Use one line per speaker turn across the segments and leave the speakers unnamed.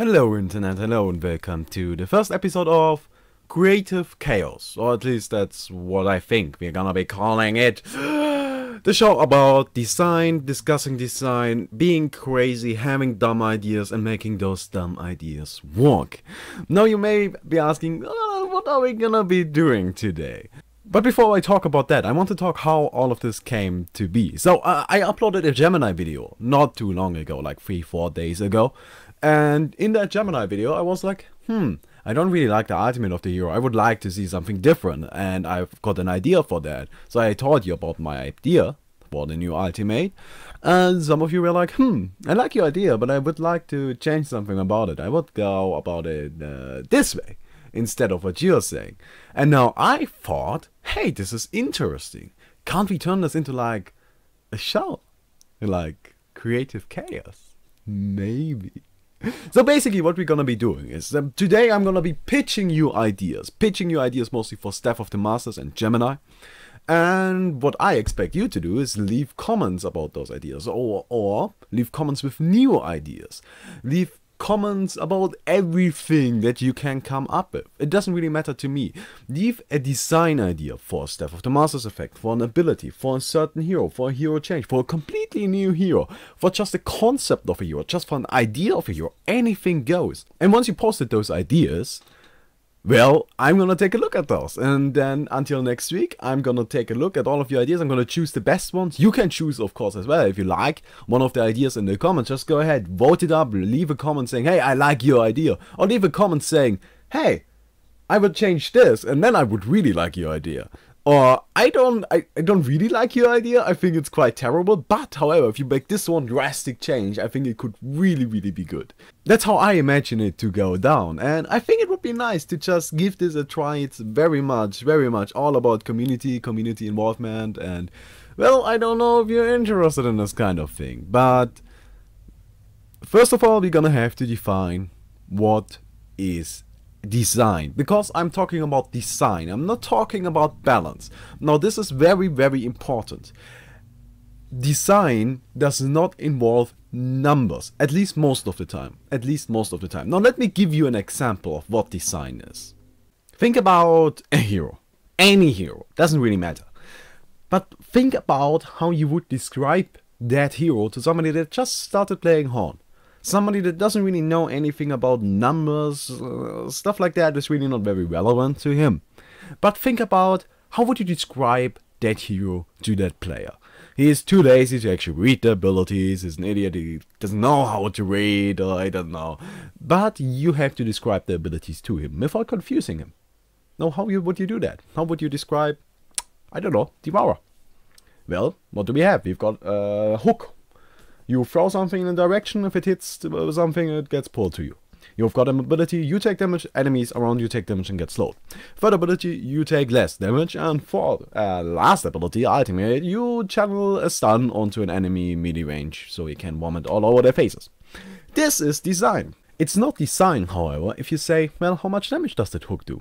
Hello Internet, hello and welcome to the first episode of Creative Chaos, or at least that's what I think we're gonna be calling it. The show about design, discussing design, being crazy, having dumb ideas and making those dumb ideas work. Now you may be asking, what are we gonna be doing today? But before I talk about that, I want to talk how all of this came to be. So I uploaded a Gemini video not too long ago, like 3-4 days ago. And in that Gemini video, I was like, I don't really like the ultimate of the hero. I would like to see something different. And I've got an idea for that. So I told you about my idea for the new ultimate. And some of you were like, I like your idea, but I would like to change something about it. I would go about it this way instead of what you're saying. And now I thought, hey, this is interesting. Can't we turn this into like a show? Like Creative Chaos? Maybe. So basically what we're gonna be doing is, today I'm gonna be pitching you ideas mostly for Staff of the Masters and Gemini. And what I expect you to do is leave comments about those ideas, or leave comments with new ideas. Leave comments about everything that you can come up with. It doesn't really matter to me. Leave a design idea for a Staff of the Masters effect, for an ability, for a certain hero, for a hero change, for a completely new hero, for just a concept of a hero, just for an idea of a hero. Anything goes. And once you posted those ideas, well, I'm gonna take a look at those, and then until next week, I'm gonna take a look at all of your ideas. I'm gonna choose the best ones. You can choose, of course, as well. If you like one of the ideas in the comments, just go ahead, vote it up, leave a comment saying, hey, I like your idea, or leave a comment saying, hey, I would change this, and then I would really like your idea. Or, I don't really like your idea, I think it's quite terrible, but however, if you make this one drastic change, I think it could really be good. That's how I imagine it to go down, and I think it would be nice to just give this a try. It's very much all about community involvement, and, well, I don't know if you're interested in this kind of thing, but first of all, we're gonna have to define what is design, because I'm talking about design. I'm not talking about balance. Now this is very important. Design does not involve numbers, at least most of the time. Now let me give you an example of what design is. Think about a hero, any hero, doesn't really matter, but think about how you would describe that hero to somebody that just started playing Horn. Somebody that doesn't really know anything about numbers, stuff like that is really not very relevant to him. But think about, how would you describe that hero to that player? He is too lazy to actually read the abilities, he's an idiot, he doesn't know how to read, or I don't know. But you have to describe the abilities to him without confusing him. Now how would you do that? How would you describe, I don't know, Devourer? Well, what do we have? We've got a hook. You throw something in a direction, if it hits something, it gets pulled to you. You've got an ability, you take damage, enemies around you take damage and get slowed. Third ability, you take less damage, and for last ability, ultimate, you channel a stun onto an enemy melee range, so you can vomit all over their faces. This is design. It's not design, however, if you say, well, how much damage does that hook do?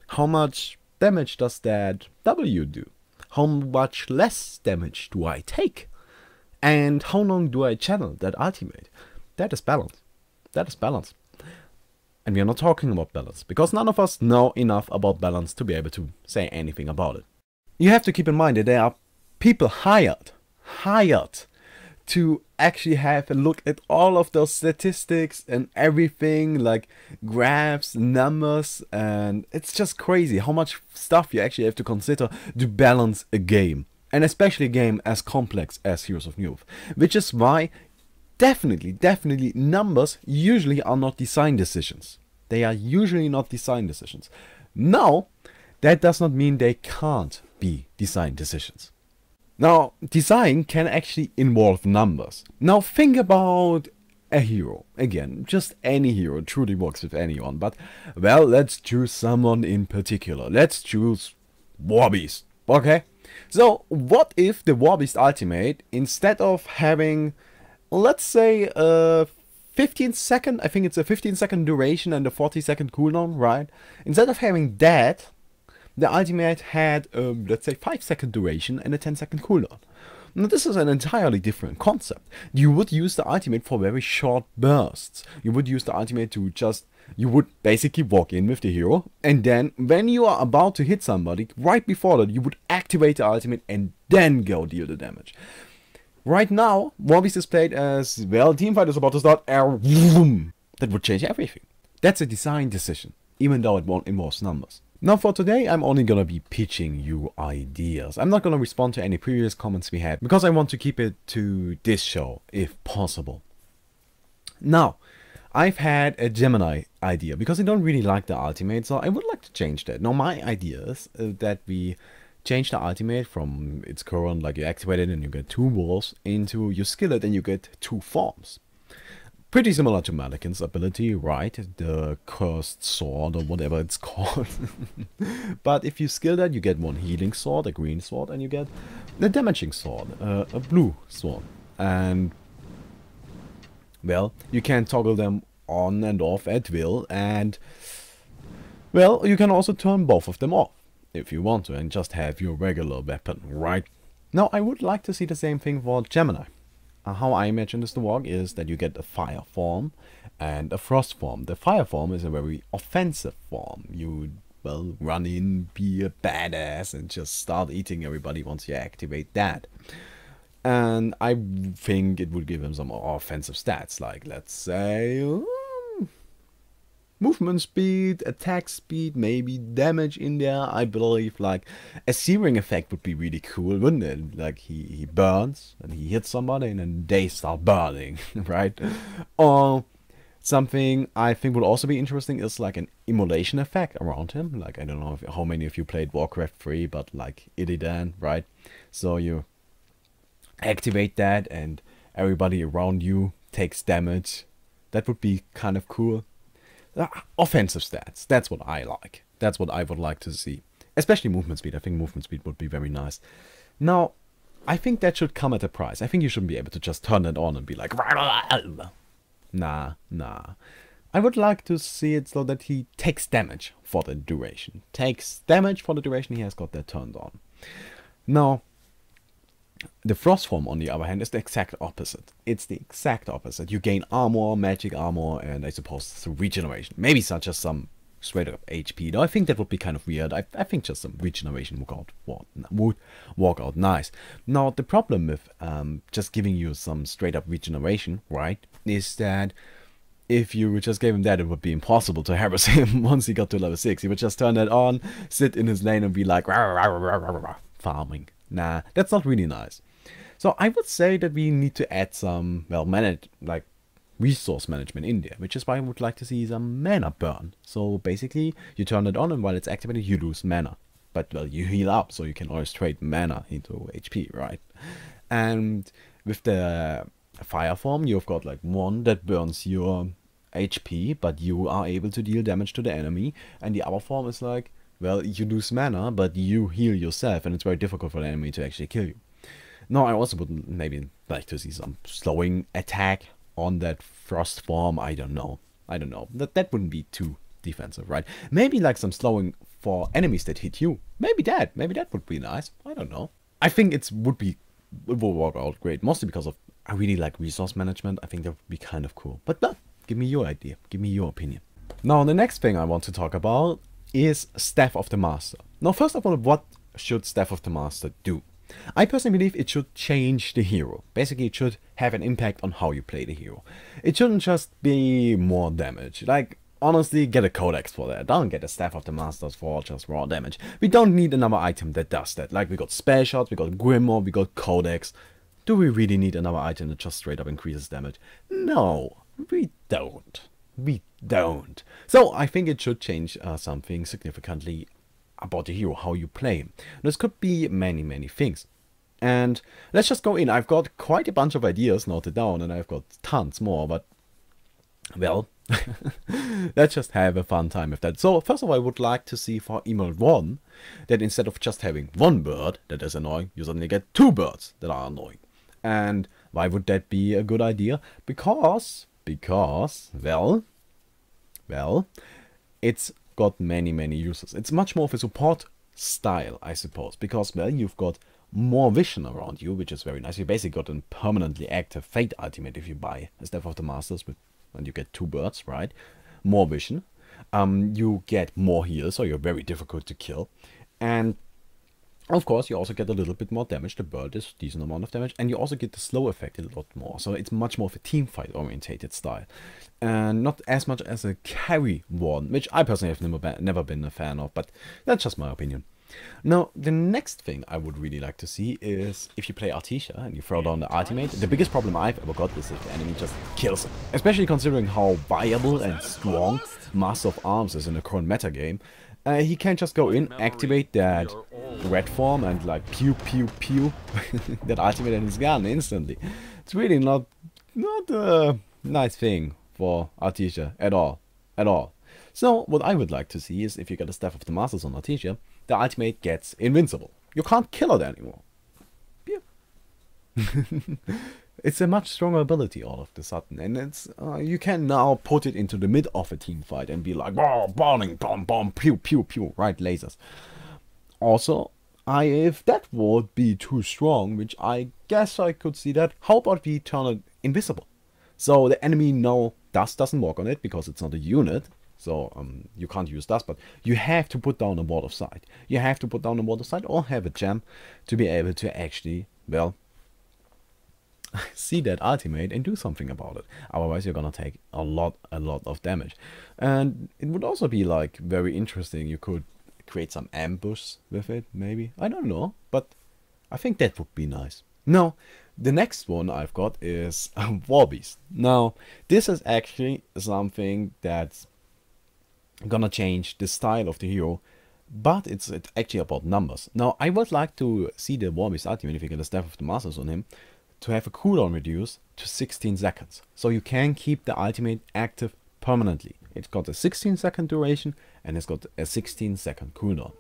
How much damage does that W do? How much less damage do I take? And how long do I channel that ultimate? That is balance. And we are not talking about balance, because none of us know enough about balance to be able to say anything about it. You have to keep in mind that there are people hired to actually have a look at all of those statistics and everything, like graphs, numbers, and it's just crazy how much stuff you actually have to consider to balance a game. And especially a game as complex as Heroes of Youth. Which is why, definitely, numbers usually are not design decisions. They are usually not design decisions. Now, that does not mean they can't be design decisions. Now, design can actually involve numbers. Now, think about a hero. Again, just any hero, truly works with anyone. But, well, let's choose someone in particular. Let's choose Warbeast, okay? So, what if the Warbeast ultimate, instead of having, let's say, a 15-second, I think it's a 15-second duration and a 40-second cooldown, right? Instead of having that, the ultimate had, let's say, 5-second duration and a 10-second cooldown. Now this is an entirely different concept. You would use the ultimate for very short bursts. You would use the ultimate to just, you would basically walk in with the hero, and then when you are about to hit somebody, right before that, you would activate the ultimate and then go deal the damage. Right now, Warbeast is played as, well, teamfight is about to start, that would change everything. That's a design decision, even though it won't involve numbers. Now for today, I'm only gonna be pitching you ideas. I'm not gonna respond to any previous comments we had, because I want to keep it to this show, if possible. Now, I've had a Gemini idea, because I don't really like the ultimate, so I would like to change that. Now my idea is that we change the ultimate from its current, like you activate it and you get 2 wolves, into you skill it and you get 2 forms. Pretty similar to Malikan's ability, right? The cursed sword or whatever it's called. But if you skill that, you get 1 healing sword, a green sword, and you get the damaging sword, a blue sword. And, well, you can toggle them on and off at will, and, well, you can also turn both of them off if you want to and just have your regular weapon, right? Now, I would like to see the same thing for Gemini. How I imagine this to work is that you get a fire form and a frost form. The fire form is a very offensive form. You, well, run in, be a badass, and just start eating everybody once you activate that. And I think it would give him some offensive stats, like, let's say, movement speed, attack speed, maybe damage in there. I believe like a searing effect would be really cool, wouldn't it? Like he burns and he hits somebody and then they start burning, right? Or something I think would also be interesting is like an immolation effect around him. Like, I don't know how many of you played Warcraft 3, but like Illidan, right? So you activate that and everybody around you takes damage. That would be kind of cool. Offensive stats, that's what I like. That's what I would like to see. Especially movement speed. I think movement speed would be very nice. Now, I think that should come at a price. I think you shouldn't be able to just turn it on and be like, nah. I would like to see it so that he takes damage for the duration. Takes damage for the duration he has got that turned on. Now, the frost form, on the other hand, is the exact opposite. It's the exact opposite. You gain armor, magic armor, and I suppose some regeneration. Maybe such as some straight up HP. Though I think that would be kind of weird. I think just some regeneration would work out nice. Now, the problem with just giving you some straight up regeneration, right, is that if you just gave him that, it would be impossible to harass him once he got to level 6. He would just turn that on, sit in his lane and be like, farming. Nah, that's not really nice. So I would say that we need to add some, well, resource management in there, which is why I would like to see some mana burn. So basically, you turn it on and while it's activated, you lose mana. But, well, you heal up, so you can always trade mana into HP, right? And with the fire form, you've got like 1 that burns your HP, but you are able to deal damage to the enemy. And the other form is like, well, you lose mana, but you heal yourself, and it's very difficult for the enemy to actually kill you. Now, I also would maybe like to see some slowing attack on that frost form. I don't know. That wouldn't be too defensive, right? Maybe like some slowing for enemies that hit you. Maybe that would be nice. I don't know. I think it would work out great, mostly because of I really like resource management. I think that would be kind of cool. But give me your idea. Give me your opinion. Now, the next thing I want to talk about is Staff of the Master. Now, first of all, what should Staff of the Master do? I personally believe it should change the hero. Basically, it should have an impact on how you play the hero. It shouldn't just be more damage. Like, honestly, get a codex for that. Don't get a Staff of the Masters for just raw damage. We don't need another item that does that. Like, we got spell shots, we got Grimoire, we got codex. Do we really need another item that just straight up increases damage? No, we don't. We don't. So I think it should change something significantly about the hero, how you play him. This could be many things. And let's just go in. I've got quite a bunch of ideas noted down, and I've got tons more, but, well, let's just have a fun time with that. So first of all, I would like to see for Emerald 1 that instead of just having 1 bird that is annoying, you suddenly get 2 birds that are annoying. And why would that be a good idea? Because, well, it's got many uses. It's much more of a support style, I suppose, because, well, you've got more vision around you, which is very nice. You basically got a permanently active Fate ultimate if you buy a Staff of the Masters, and you get 2 birds, right? More vision. You get more heals, so you're very difficult to kill. And of course, you also get a little bit more damage. The bird is a decent amount of damage. And you also get the slow effect a lot more. So it's much more of a team fight orientated style. And not as much as a carry one, which I personally have never been a fan of. But that's just my opinion. Now, the next thing I would really like to see is if you play Artesia and you throw down the ultimate. The biggest problem I've ever got is if the enemy just kills him. Especially considering how viable and strong Master of Arms is in the current meta game. He can just go in, activate that red form and like pew pew pew that ultimate and he's gone instantly. It's really not a nice thing for Artesia at all. So what I would like to see is if you get a Staff of the Masters on Artesia, the ultimate gets invincible. You can't kill it anymore. Pew. It's a much stronger ability all of a sudden, and it's you can now put it into the mid of a team fight and be like, oh, burning, bomb, bomb, pew, pew, pew, right, lasers. Also, if that would be too strong, which I guess I could see that, how about we turn it invisible? So the enemy now dust doesn't work on it because it's not a unit, so you can't use dust, but you have to put down a ward of sight. You have to put down a ward of sight or have a gem to be able to actually, well, see that ultimate and do something about it. Otherwise you're gonna take a lot of damage. And it would also be like very interesting. You could create some ambush with it, maybe. I don't know, but I think that would be nice. Now, the next one I've got is War Beast. Now, this is actually something that's gonna change the style of the hero, but it's actually about numbers. Now, I would like to see the War Beast ultimate, if you get a Staff of the Masters on him, to have a cooldown reduced to 16 seconds. So you can keep the ultimate active permanently. It's got a 16-second duration and it's got a 16-second cooldown.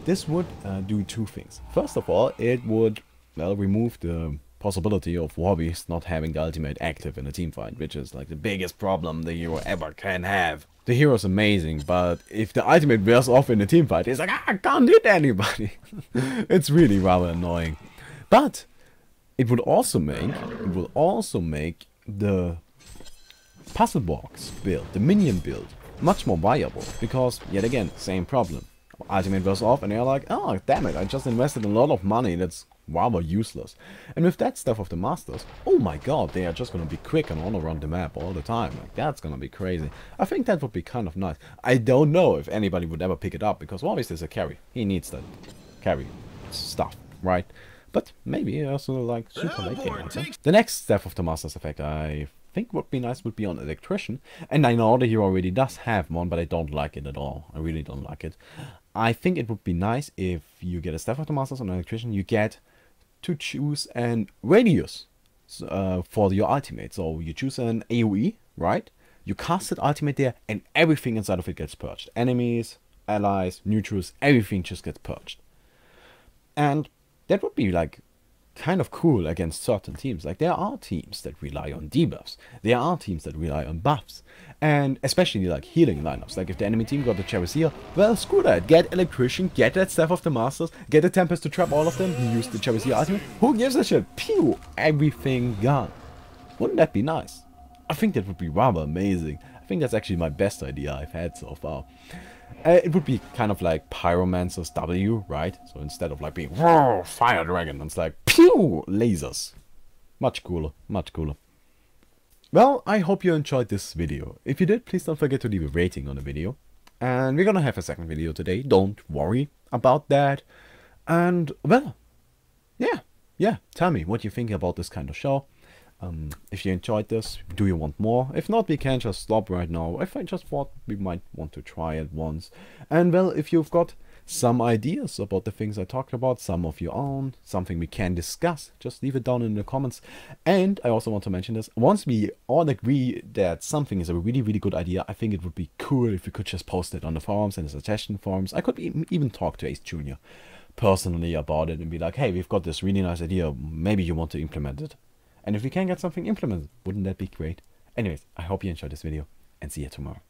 This would do 2 things. First of all, it would, well, remove the possibility of War Beast not having the ultimate active in a team fight, which is like the biggest problem the hero ever can have. The hero is amazing, but if the ultimate wears off in a team fight, it's like, I can't hit anybody. It's really rather annoying. But it will also make the puzzle box build, the minion build, much more viable. Because, yet again, same problem. Ultimate wears off and you're like, oh, damn it, I just invested a lot of money that's rather useless. And with that Staff of the Masters, oh my god, they are just gonna be quick and all around the map all the time. Like, that's gonna be crazy. I think that would be kind of nice. I don't know if anybody would ever pick it up, because obviously it's a carry. He needs that carry stuff, right? But maybe also like super late game. The next Staff of the Masters effect I think would be nice would be on Electrician. And I know the hero already does have one, but I don't like it at all. I really don't like it. I think it would be nice if you get a Staff of the Masters on Electrician, you get to choose an radius for your ultimate. So you choose an AoE, right? You cast it ultimate there and everything inside of it gets purged. Enemies, allies, neutrals, everything just gets purged. And that would be like kind of cool against certain teams. Like there are teams that rely on debuffs. There are teams that rely on buffs. And especially like healing lineups. Like if the enemy team got the Charisier, well, screw that. Get Electrician, get that Staff of the Masters, get a Tempest to trap all of them. He used the Charisier ultimate. Who gives a shit? Pew! Everything gone. Wouldn't that be nice? I think that would be rather amazing. I think that's actually my best idea I've had so far. It would be kind of like Pyromancer's W, right? So instead of like being Fire Dragon, it's like pew lasers. Much cooler, much cooler. Well, I hope you enjoyed this video. If you did, please don't forget to leave a rating on the video. And we're gonna have a second video today. Don't worry about that. And well, yeah. Tell me what you think about this kind of show. If you enjoyed this, do you want more? If not, we can just stop right now. If I just thought we might want to try it once. And well, if you've got some ideas about the things I talked about, some of your own, something we can discuss, just leave it down in the comments. And I also want to mention this, once we all agree that something is a really, really good idea, I think it would be cool if we could just post it on the forums and the suggestion forums. I could even talk to Ace Jr. personally about it and be like, hey, we've got this really nice idea, maybe you want to implement it. And if we can get something implemented, wouldn't that be great? Anyways, I hope you enjoyed this video and see you tomorrow.